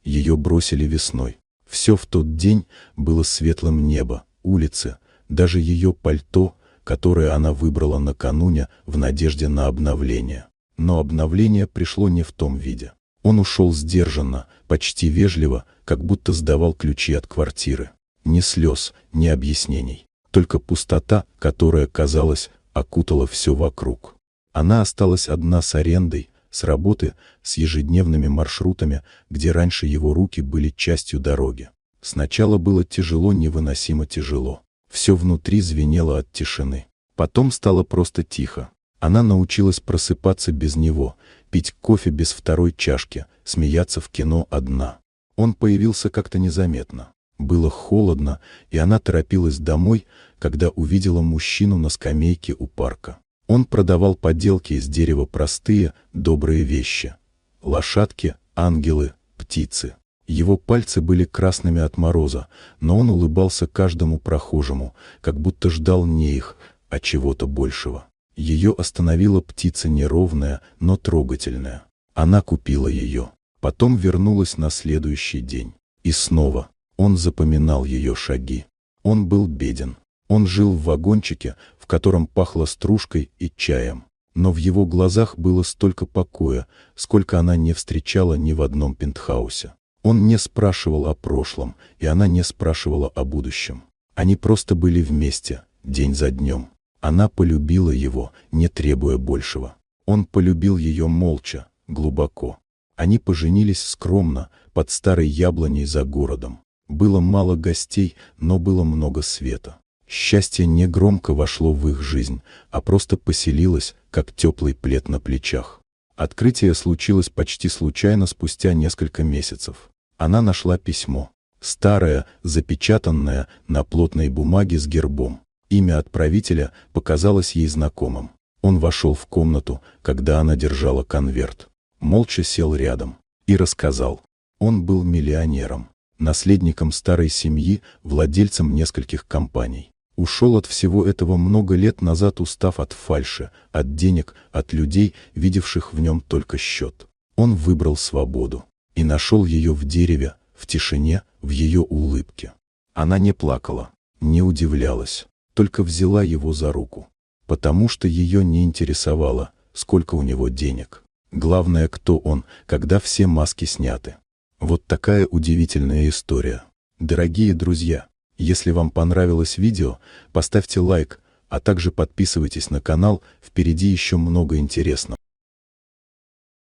Ее бросили весной. Все в тот день было светлым: небо, улицы, даже ее пальто, которое она выбрала накануне в надежде на обновление. Но обновление пришло не в том виде. Он ушел сдержанно, почти вежливо, как будто сдавал ключи от квартиры. Ни слез, ни объяснений. Только пустота, которая, казалось, окутала все вокруг. Она осталась одна с арендой, с работы, с ежедневными маршрутами, где раньше его руки были частью дороги. Сначала было тяжело, невыносимо тяжело. Все внутри звенело от тишины. Потом стало просто тихо. Она научилась просыпаться без него, пить кофе без второй чашки, смеяться в кино одна. Он появился как-то незаметно. Было холодно, и она торопилась домой, когда увидела мужчину на скамейке у парка. Он продавал поделки из дерева, простые, добрые вещи. Лошадки, ангелы, птицы. Его пальцы были красными от мороза, но он улыбался каждому прохожему, как будто ждал не их, а чего-то большего. Ее остановила птица, неровная, но трогательная. Она купила ее. Потом вернулась на следующий день. И снова. Он запоминал ее шаги. Он был беден. Он жил в вагончике, в котором пахло стружкой и чаем. Но в его глазах было столько покоя, сколько она не встречала ни в одном пентхаусе. Он не спрашивал о прошлом, и она не спрашивала о будущем. Они просто были вместе, день за днем. Она полюбила его, не требуя большего. Он полюбил ее молча, глубоко. Они поженились скромно, под старой яблоней за городом. Было мало гостей, но было много света. Счастье не громко вошло в их жизнь, а просто поселилось, как теплый плед на плечах. Открытие случилось почти случайно спустя несколько месяцев. Она нашла письмо. Старое, запечатанное на плотной бумаге с гербом. Имя отправителя показалось ей знакомым. Он вошел в комнату, когда она держала конверт. Молча сел рядом и рассказал. Он был миллионером, наследником старой семьи, владельцем нескольких компаний. Ушел от всего этого много лет назад, устав от фальши, от денег, от людей, видевших в нем только счет. Он выбрал свободу и нашел ее в дереве, в тишине, в ее улыбке. Она не плакала, не удивлялась, только взяла его за руку, потому что ее не интересовало, сколько у него денег. Главное, кто он, когда все маски сняты. Вот такая удивительная история. Дорогие друзья, если вам понравилось видео, поставьте лайк, а также подписывайтесь на канал, впереди еще много интересного.